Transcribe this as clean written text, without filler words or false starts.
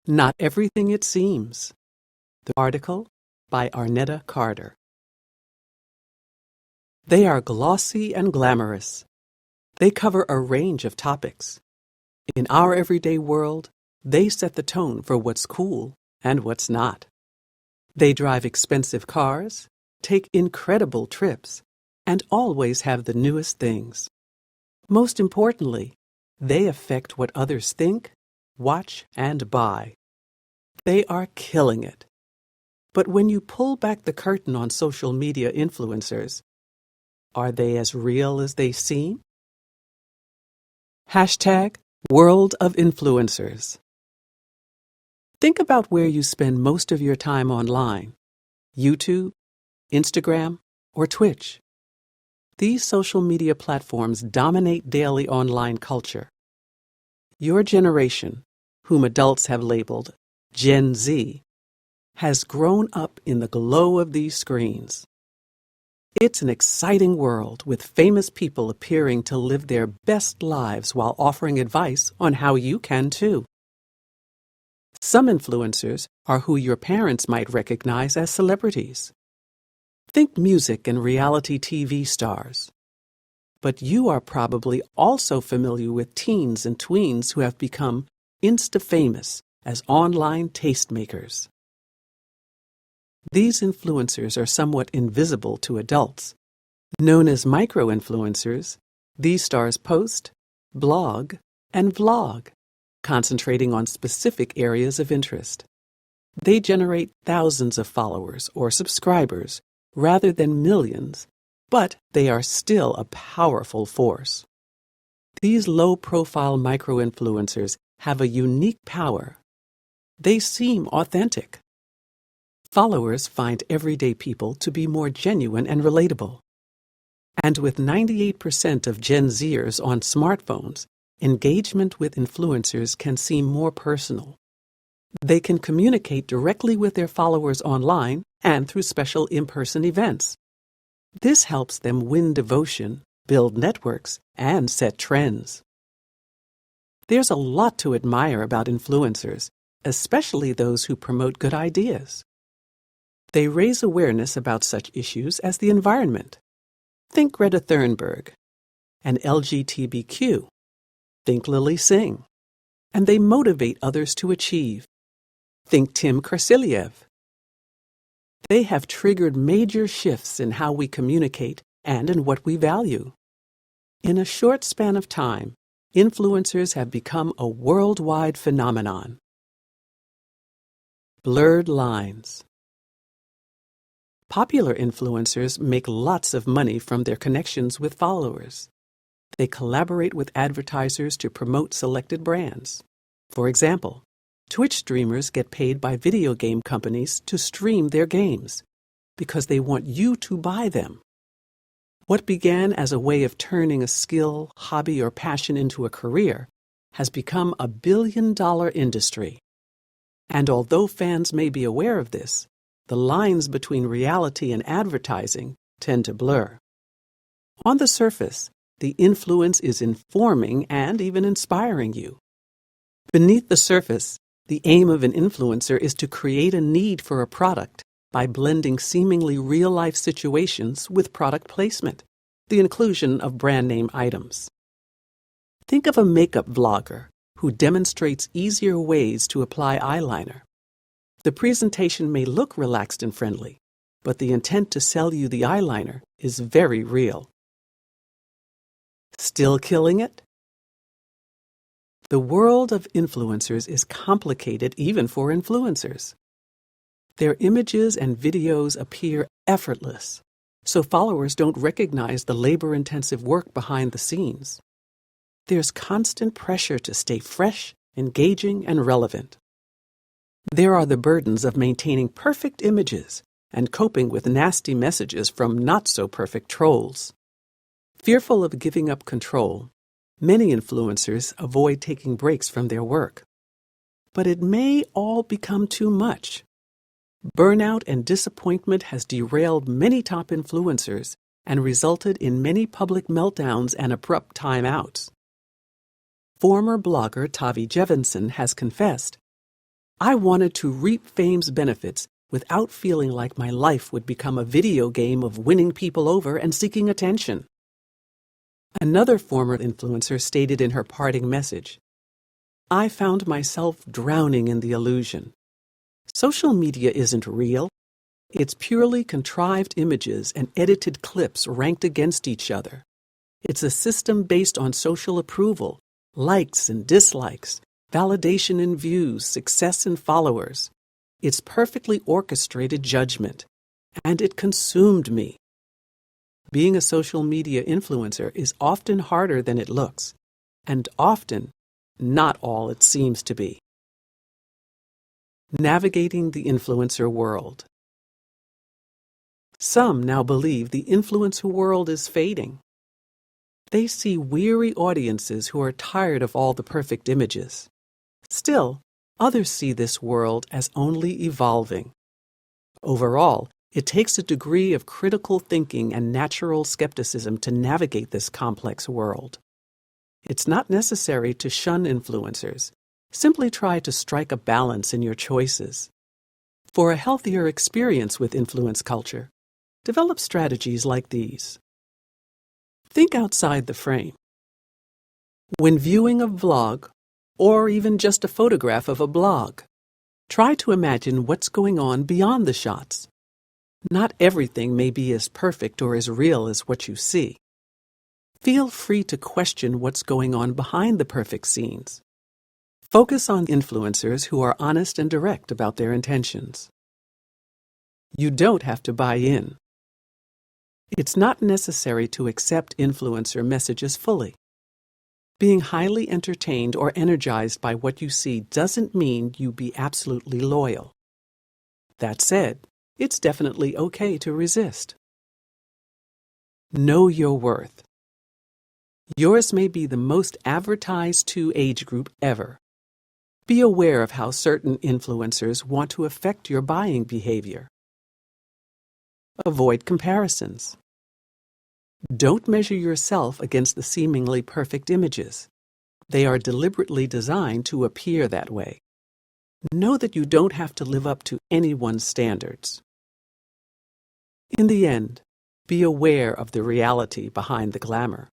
Not Everything It Seems. The article by Arnetta Carter. They are glossy and glamorous. They cover a range of topics. In our everyday world, they set the tone for what's cool and what's not. They drive expensive cars, take incredible trips, and always have the newest things. Most importantly, they affect what others think, watch, and buy. They are killing it. But when you pull back the curtain on social media influencers, are they as real as they seem? Hashtag World of Influencers. Think about where you spend most of your time online: YouTube, Instagram, or Twitch. These social media platforms dominate daily online culture. Your generation, whom adults have labeled Gen Z, has grown up in the glow of these screens. It's an exciting world with famous people appearing to live their best lives while offering advice on how you can too. Some influencers are who your parents might recognize as celebrities. Think music and reality TV stars. But you are probably also familiar with teens and tweens who have become insta-famous as online tastemakers. These influencers are somewhat invisible to adults. Known as micro-influencers, these stars post, blog, and vlog, concentrating on specific areas of interest. They generate thousands of followers or subscribers rather than millions, but they are still a powerful force. These low-profile micro-influencers have a unique power. They seem authentic. Followers find everyday people to be more genuine and relatable. And with 98% of Gen Zers on smartphones, engagement with influencers can seem more personal. They can communicate directly with their followers online and through special in-person events. This helps them win devotion, build networks, and set trends. There's a lot to admire about influencers, especially those who promote good ideas. They raise awareness about such issues as the environment. Think Greta Thunberg. And LGBTQ. Think Lily Singh. And they motivate others to achieve. Think Tim Krasiliev. They have triggered major shifts in how we communicate and in what we value. In a short span of time, influencers have become a worldwide phenomenon. Blurred lines. Popular influencers make lots of money from their connections with followers. They collaborate with advertisers to promote selected brands. For example, Twitch streamers get paid by video game companies to stream their games because they want you to buy them. What began as a way of turning a skill, hobby, or passion into a career has become a billion-dollar industry. And although fans may be aware of this, the lines between reality and advertising tend to blur. On the surface, the influence is informing and even inspiring you. Beneath the surface, the aim of an influencer is to create a need for a product by blending seemingly real-life situations with product placement, the inclusion of brand name items. Think of a makeup vlogger who demonstrates easier ways to apply eyeliner. The presentation may look relaxed and friendly, but the intent to sell you the eyeliner is very real. Still killing it? The world of influencers is complicated even for influencers. Their images and videos appear effortless, so followers don't recognize the labor-intensive work behind the scenes. There's constant pressure to stay fresh, engaging, and relevant. There are the burdens of maintaining perfect images and coping with nasty messages from not-so-perfect trolls. Fearful of giving up control, many influencers avoid taking breaks from their work. But it may all become too much. Burnout and disappointment has derailed many top influencers and resulted in many public meltdowns and abrupt timeouts. Former blogger Tavi Jevinson has confessed, I wanted to reap fame's benefits without feeling like my life would become a video game of winning people over and seeking attention. Another former influencer stated in her parting message, "I found myself drowning in the illusion. Social media isn't real. It's purely contrived images and edited clips ranked against each other. It's a system based on social approval, likes and dislikes, validation and views, success and followers. It's perfectly orchestrated judgment, and it consumed me." Being a social media influencer is often harder than it looks, and often not all it seems to be. Navigating the influencer world. Some now believe the influencer world is fading. They see weary audiences who are tired of all the perfect images. Still, others see this world as only evolving. Overall, it takes a degree of critical thinking and natural skepticism to navigate this complex world. It's not necessary to shun influencers. Simply try to strike a balance in your choices. For a healthier experience with influence culture, develop strategies like these. Think outside the frame. When viewing a vlog, or even just a photograph of a blog, try to imagine what's going on beyond the shots. Not everything may be as perfect or as real as what you see. Feel free to question what's going on behind the perfect scenes. Focus on influencers who are honest and direct about their intentions. You don't have to buy in. It's not necessary to accept influencer messages fully. Being highly entertained or energized by what you see doesn't mean you be absolutely loyal. That said, it's definitely okay to resist. Know your worth. Yours may be the most advertised to age group ever. Be aware of how certain influencers want to affect your buying behavior. Avoid comparisons. Don't measure yourself against the seemingly perfect images. They are deliberately designed to appear that way. Know that you don't have to live up to anyone's standards. In the end, be aware of the reality behind the glamour.